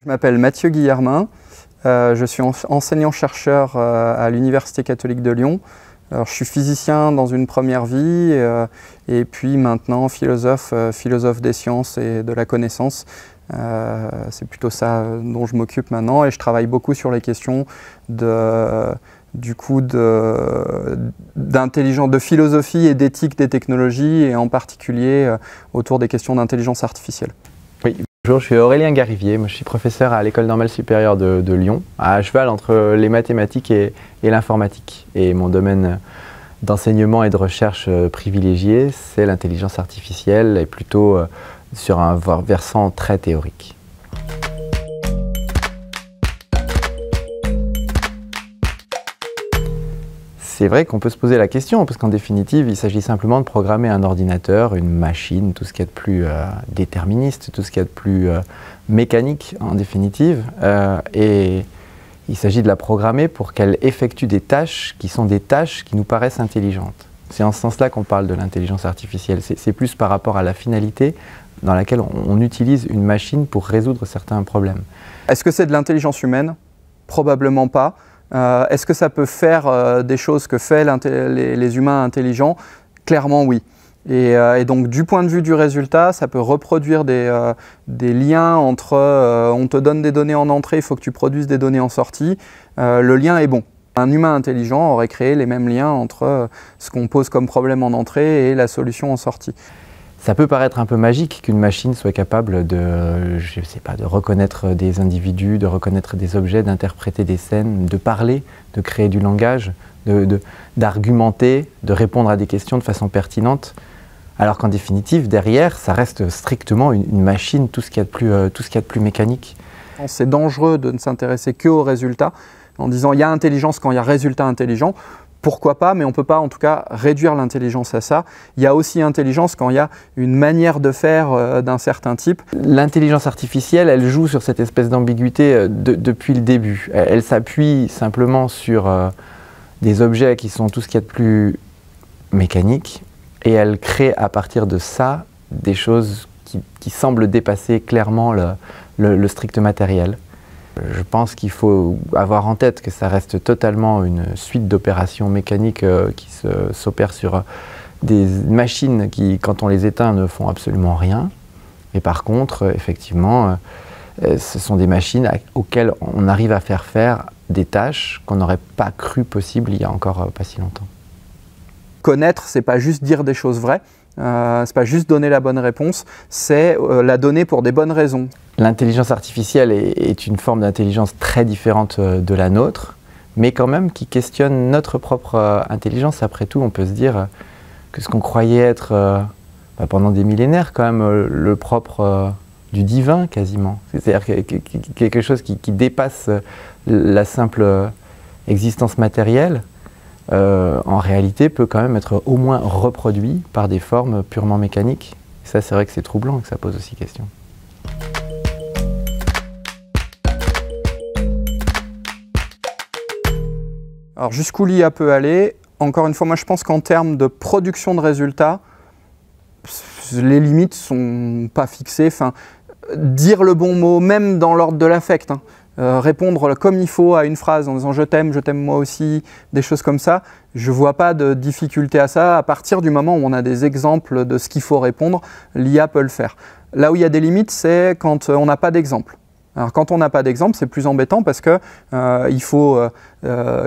Je m'appelle Mathieu Guillermin, je suis enseignant-chercheur à l'Université catholique de Lyon. Alors, je suis physicien dans une première vie et puis maintenant philosophe des sciences et de la connaissance. C'est plutôt ça dont je m'occupe maintenant et je travaille beaucoup sur les questions de philosophie et d'éthique des technologies et en particulier autour des questions d'intelligence artificielle. Oui, bonjour, je suis Aurélien Garivier, moi, je suis professeur à l'École normale supérieure de Lyon, à cheval entre les mathématiques et l'informatique. Et mon domaine d'enseignement et de recherche privilégié, c'est l'intelligence artificielle et plutôt sur un versant très théorique. C'est vrai qu'on peut se poser la question, parce qu'en définitive, il s'agit simplement de programmer un ordinateur, une machine, tout ce qu'il y a de plus déterministe, tout ce qu'il y a de plus mécanique en définitive. Et il s'agit de la programmer pour qu'elle effectue des tâches qui sont des tâches qui nous paraissent intelligentes. C'est en ce sens-là qu'on parle de l'intelligence artificielle. C'est plus par rapport à la finalité dans laquelle on utilise une machine pour résoudre certains problèmes. Est-ce que c'est de l'intelligence humaine? Probablement pas. Est-ce que ça peut faire des choses que font les humains intelligents? Clairement oui. Et donc du point de vue du résultat, ça peut reproduire des liens entre on te donne des données en entrée, il faut que tu produises des données en sortie. Le lien est bon. Un humain intelligent aurait créé les mêmes liens entre ce qu'on pose comme problème en entrée et la solution en sortie. Ça peut paraître un peu magique qu'une machine soit capable de, je sais pas, de reconnaître des individus, de reconnaître des objets, d'interpréter des scènes, de parler, de créer du langage, d'argumenter, de répondre à des questions de façon pertinente. Alors qu'en définitive, derrière, ça reste strictement une machine, tout ce qu'il y a de plus mécanique. C'est dangereux de ne s'intéresser qu'aux résultats, en disant il y a intelligence quand il y a résultat intelligent. Pourquoi pas, mais on ne peut pas en tout cas réduire l'intelligence à ça. Il y a aussi intelligence quand il y a une manière de faire d'un certain type. L'intelligence artificielle, elle joue sur cette espèce d'ambiguïté depuis le début. Elle s'appuie simplement sur des objets qui sont tout ce qu'il y a de plus mécanique et elle crée à partir de ça des choses qui semblent dépasser clairement le strict matériel. Je pense qu'il faut avoir en tête que ça reste totalement une suite d'opérations mécaniques qui s'opèrent sur des machines qui, quand on les éteint, ne font absolument rien. Et par contre, effectivement, ce sont des machines auxquelles on arrive à faire des tâches qu'on n'aurait pas cru possibles il y a encore pas si longtemps. Connaître, c'est pas juste dire des choses vraies. C'est pas juste donner la bonne réponse, c'est la donner pour des bonnes raisons. L'intelligence artificielle est une forme d'intelligence très différente de la nôtre, mais quand même qui questionne notre propre intelligence. Après tout, on peut se dire que ce qu'on croyait être pendant des millénaires, quand même le propre du divin quasiment. C'est-à-dire quelque chose qui dépasse la simple existence matérielle. En réalité, peut quand même être au moins reproduit par des formes purement mécaniques. Et ça, c'est vrai que c'est troublant et que ça pose aussi question. Alors jusqu'où l'IA peut aller, encore une fois, moi je pense qu'en termes de production de résultats, les limites ne sont pas fixées. Enfin, dire le bon mot, même dans l'ordre de l'affect, répondre comme il faut à une phrase en disant je t'aime moi aussi, des choses comme ça, je ne vois pas de difficulté à ça. À partir du moment où on a des exemples de ce qu'il faut répondre, l'IA peut le faire. Là où il y a des limites, c'est quand on n'a pas d'exemple. Alors quand on n'a pas d'exemple, c'est plus embêtant parce que il faut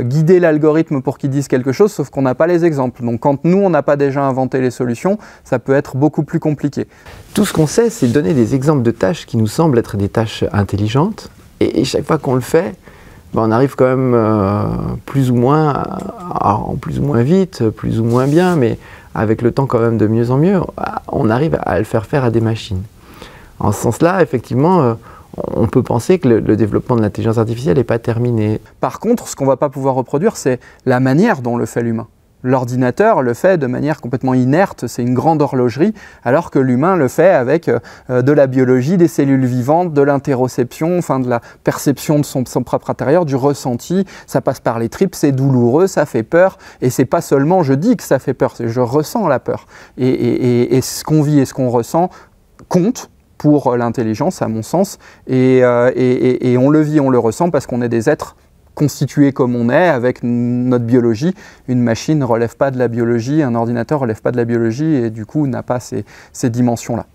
guider l'algorithme pour qu'il dise quelque chose, sauf qu'on n'a pas les exemples. Donc quand nous, on n'a pas déjà inventé les solutions, ça peut être beaucoup plus compliqué. Tout ce qu'on sait, c'est donner des exemples de tâches qui nous semblent être des tâches intelligentes. Et chaque fois qu'on le fait, on arrive quand même plus ou moins vite, plus ou moins bien, mais avec le temps quand même de mieux en mieux, on arrive à le faire faire à des machines. En ce sens-là, effectivement, on peut penser que le développement de l'intelligence artificielle n'est pas terminé. Par contre, ce qu'on ne va pas pouvoir reproduire, c'est la manière dont le fait l'humain. L'ordinateur le fait de manière complètement inerte, c'est une grande horlogerie, alors que l'humain le fait avec de la biologie, des cellules vivantes, de l'interoception, enfin de la perception de son propre intérieur, du ressenti. Ça passe par les tripes, c'est douloureux, ça fait peur, et c'est pas seulement je dis que ça fait peur, c'est je ressens la peur. Et ce qu'on vit et ce qu'on ressent compte pour l'intelligence, à mon sens, et on le vit, on le ressent parce qu'on est des êtres constitués comme on est, avec notre biologie. Une machine ne relève pas de la biologie, un ordinateur ne relève pas de la biologie, et du coup n'a pas ces dimensions-là.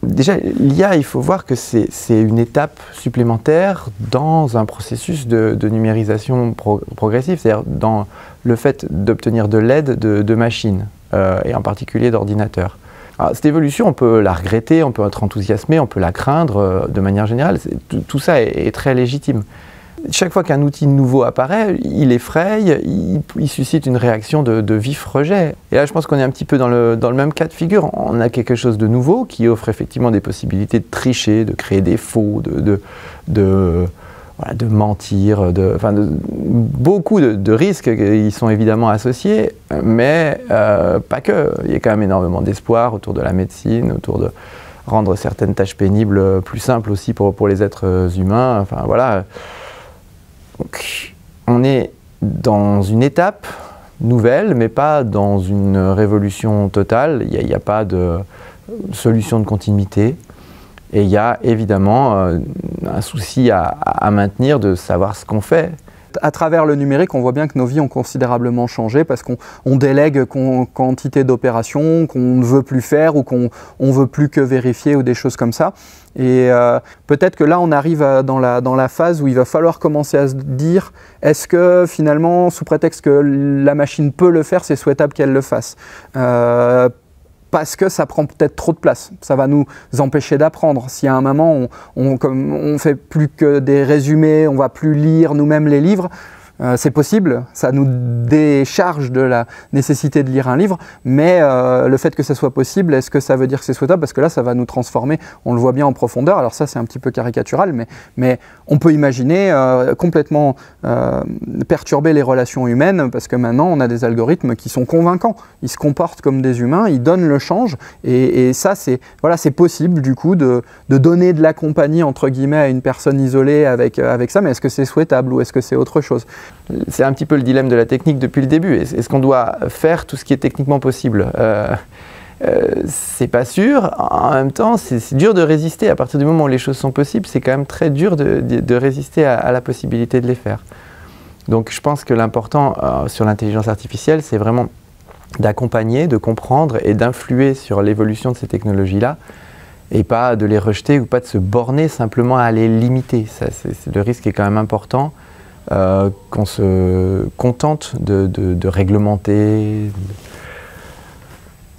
Déjà, l'IA, il faut voir que c'est une étape supplémentaire dans un processus de numérisation progressive, c'est-à-dire dans le fait d'obtenir de l'aide de machines, et en particulier d'ordinateurs. Cette évolution, on peut la regretter, on peut être enthousiasmé, on peut la craindre de manière générale. Tout ça est très légitime. Chaque fois qu'un outil nouveau apparaît, il effraie, il suscite une réaction de vif rejet. Et là, je pense qu'on est un petit peu dans le même cas de figure. On a quelque chose de nouveau qui offre effectivement des possibilités de tricher, de créer des faux, de mentir, beaucoup de risques qui sont évidemment associés, mais pas que. Il y a quand même énormément d'espoir autour de la médecine, autour de rendre certaines tâches pénibles plus simples aussi pour les êtres humains. Enfin voilà. Donc, on est dans une étape nouvelle, mais pas dans une révolution totale. Il n'y a pas de solution de continuité. Et il y a évidemment un souci à maintenir de savoir ce qu'on fait. À travers le numérique, on voit bien que nos vies ont considérablement changé parce qu'on délègue quantité d'opérations qu'on ne veut plus faire ou qu'on ne veut plus que vérifier ou des choses comme ça. Et peut-être que là, on arrive dans la phase où il va falloir commencer à se dire est-ce que finalement, sous prétexte que la machine peut le faire, c'est souhaitable qu'elle le fasse parce que ça prend peut-être trop de place. Ça va nous empêcher d'apprendre. Si à un moment, on fait plus que des résumés, on va plus lire nous-mêmes les livres, c'est possible, ça nous décharge de la nécessité de lire un livre, mais le fait que ça soit possible, est-ce que ça veut dire que c'est souhaitable? Parce que là, ça va nous transformer, on le voit bien en profondeur. Alors ça, c'est un petit peu caricatural, mais on peut imaginer complètement perturber les relations humaines, parce que maintenant, on a des algorithmes qui sont convaincants. Ils se comportent comme des humains, ils donnent le change, et ça, c'est possible, du coup, de donner de la compagnie, entre guillemets, à une personne isolée avec ça, mais est-ce que c'est souhaitable ou est-ce que c'est autre chose? C'est un petit peu le dilemme de la technique depuis le début. Est-ce qu'on doit faire tout ce qui est techniquement possible? C'est pas sûr. En même temps, c'est dur de résister. À partir du moment où les choses sont possibles, c'est quand même très dur de résister à la possibilité de les faire. Donc je pense que l'important sur l'intelligence artificielle, c'est vraiment d'accompagner, de comprendre et d'influer sur l'évolution de ces technologies-là, et pas de les rejeter ou pas de se borner simplement à les limiter. Le risque est quand même important. Qu'on se contente de réglementer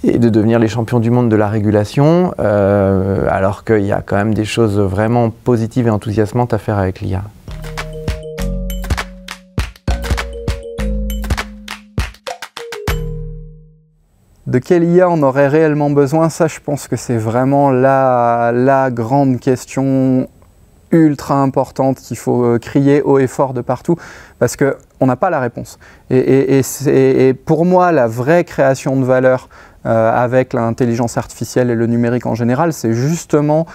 et de devenir les champions du monde de la régulation, alors qu'il y a quand même des choses vraiment positives et enthousiasmantes à faire avec l'IA. De quelle IA on aurait réellement besoin? Ça, je pense que c'est vraiment la grande question ultra importante qu'il faut crier haut et fort de partout, parce qu'on n'a pas la réponse. Et pour moi, la vraie création de valeur avec l'intelligence artificielle et le numérique en général, c'est justement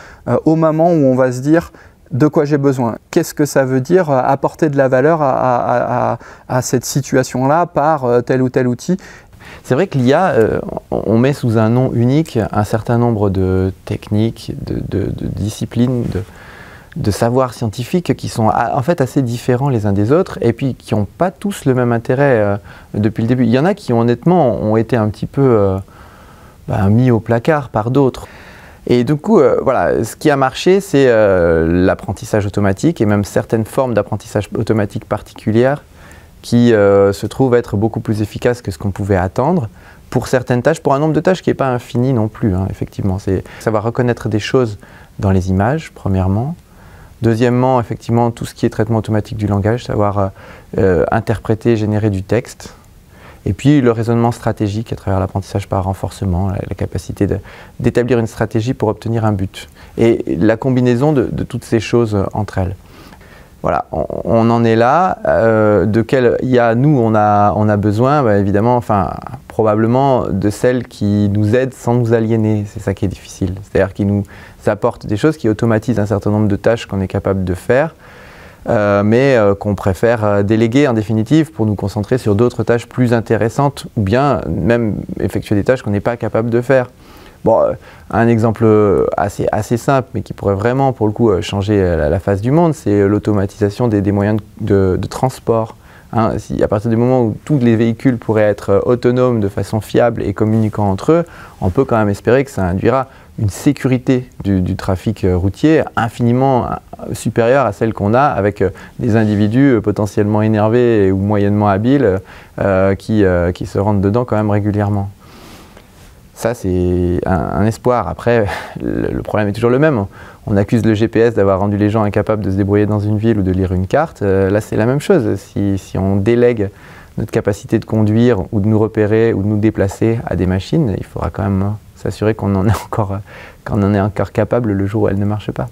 au moment où on va se dire de quoi j'ai besoin. Qu'est-ce que ça veut dire apporter de la valeur à cette situation-là par tel ou tel outil? C'est vrai que l'IA, on met sous un nom unique un certain nombre de techniques, de disciplines, de savoirs scientifiques qui sont en fait assez différents les uns des autres et puis qui n'ont pas tous le même intérêt depuis le début. Il y en a qui honnêtement ont été un petit peu mis au placard par d'autres. Et du coup, voilà, ce qui a marché, c'est l'apprentissage automatique et même certaines formes d'apprentissage automatique particulières qui se trouvent être beaucoup plus efficaces que ce qu'on pouvait attendre pour certaines tâches, pour un nombre de tâches qui n'est pas infini non plus, hein, effectivement. C'est savoir reconnaître des choses dans les images, premièrement. Deuxièmement, effectivement, tout ce qui est traitement automatique du langage, savoir interpréter, générer du texte. Et puis le raisonnement stratégique à travers l'apprentissage par renforcement, la capacité d'établir une stratégie pour obtenir un but. Et la combinaison de toutes ces choses entre elles. Voilà, on en est là. De quelle IA nous on a besoin? Évidemment, probablement de celles qui nous aident sans nous aliéner. C'est ça qui est difficile. C'est-à-dire qui nous apportent des choses qui automatisent un certain nombre de tâches qu'on est capable de faire, mais qu'on préfère déléguer en définitive pour nous concentrer sur d'autres tâches plus intéressantes ou bien même effectuer des tâches qu'on n'est pas capable de faire. Bon, un exemple assez simple, mais qui pourrait vraiment, pour le coup, changer la face du monde, c'est l'automatisation des moyens de transport. Hein, à partir du moment où tous les véhicules pourraient être autonomes de façon fiable et communiquant entre eux, on peut quand même espérer que ça induira une sécurité du trafic routier infiniment supérieure à celle qu'on a avec des individus potentiellement énervés ou moyennement habiles qui se rendent dedans quand même régulièrement. Ça, c'est un espoir. Après, le problème est toujours le même. On accuse le GPS d'avoir rendu les gens incapables de se débrouiller dans une ville ou de lire une carte. Là, c'est la même chose. Si on délègue notre capacité de conduire ou de nous repérer ou de nous déplacer à des machines, il faudra quand même s'assurer qu'on en est encore capable le jour où elle ne marche pas.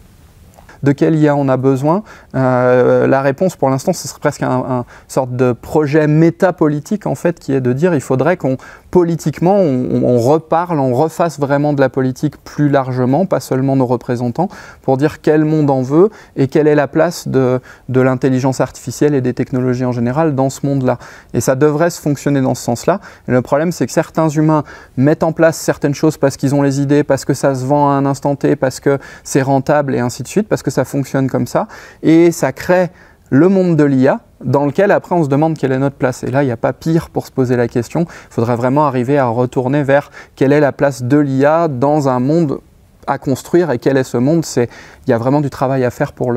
De quelle IA on a besoin? La réponse pour l'instant, ce serait presque un sorte de projet métapolitique en fait, qui est de dire il faudrait qu'on politiquement on reparle, on refasse vraiment de la politique plus largement, pas seulement nos représentants, pour dire quel monde en veut et quelle est la place de l'intelligence artificielle et des technologies en général dans ce monde-là. Et ça devrait se fonctionner dans ce sens-là. Et le problème, c'est que certains humains mettent en place certaines choses parce qu'ils ont les idées, parce que ça se vend à un instant T, parce que c'est rentable et ainsi de suite, parce que ça fonctionne comme ça. Et ça crée le monde de l'IA, dans lequel après on se demande quelle est notre place. Et là, il n'y a pas pire pour se poser la question. Il faudrait vraiment arriver à retourner vers quelle est la place de l'IA dans un monde à construire et quel est ce monde. Il y a vraiment du travail à faire pour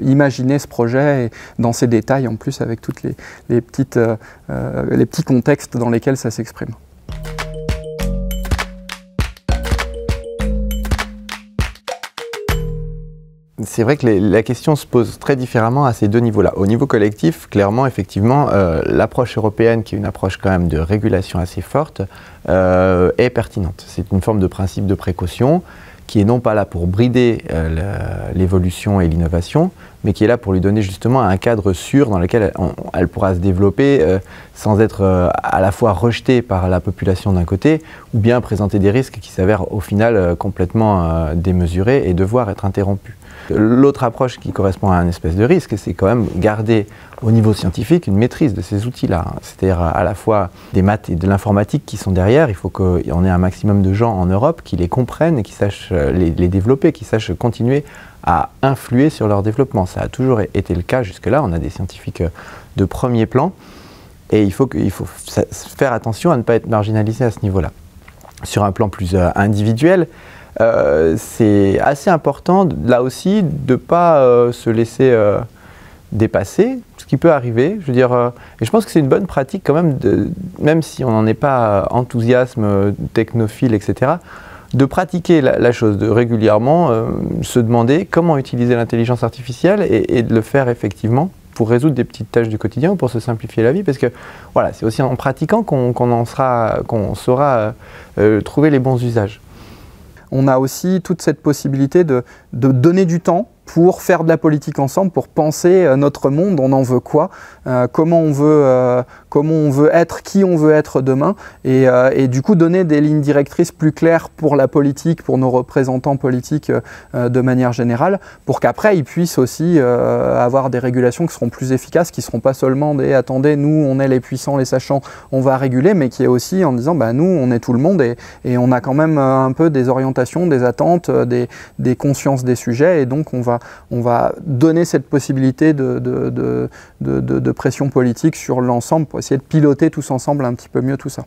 imaginer ce projet et dans ses détails en plus avec tous les petits contextes dans lesquels ça s'exprime. C'est vrai que la question se pose très différemment à ces deux niveaux-là. Au niveau collectif, clairement, effectivement, l'approche européenne, qui est une approche quand même de régulation assez forte, est pertinente. C'est une forme de principe de précaution qui est non pas là pour brider l'évolution et l'innovation, mais qui est là pour lui donner justement un cadre sûr dans lequel elle pourra se développer sans être à la fois rejetée par la population d'un côté, ou bien présenter des risques qui s'avèrent au final complètement démesurés et devoir être interrompus. L'autre approche qui correspond à un espèce de risque, c'est quand même garder au niveau scientifique une maîtrise de ces outils-là. C'est-à-dire à la fois des maths et de l'informatique qui sont derrière. Il faut qu'on ait un maximum de gens en Europe qui les comprennent et qui sachent les développer, qui sachent continuer à influer sur leur développement. Ça a toujours été le cas jusque-là. On a des scientifiques de premier plan et il faut faire attention à ne pas être marginalisé à ce niveau-là. Sur un plan plus individuel, c'est assez important, là aussi, de ne pas se laisser dépasser, ce qui peut arriver. Je veux dire, et je pense que c'est une bonne pratique quand même, même si on n'en est pas enthousiasme, technophile, etc., de pratiquer la chose, de régulièrement se demander comment utiliser l'intelligence artificielle et de le faire effectivement pour résoudre des petites tâches du quotidien ou pour se simplifier la vie, parce que voilà, c'est aussi en pratiquant qu'on saura trouver les bons usages. On a aussi toute cette possibilité de donner du temps pour faire de la politique ensemble, pour penser notre monde, on en veut quoi, comment on veut être, qui on veut être demain, et du coup donner des lignes directrices plus claires pour la politique, pour nos représentants politiques de manière générale, pour qu'après ils puissent aussi avoir des régulations qui seront plus efficaces, qui ne seront pas seulement des « attendez, nous on est les puissants, les sachants, on va réguler », mais qui est aussi en disant bah, « nous on est tout le monde et on a quand même un peu des orientations, des attentes, des consciences des sujets, et donc on va donner cette possibilité de pression politique sur l'ensemble pour essayer de piloter tous ensemble un petit peu mieux tout ça.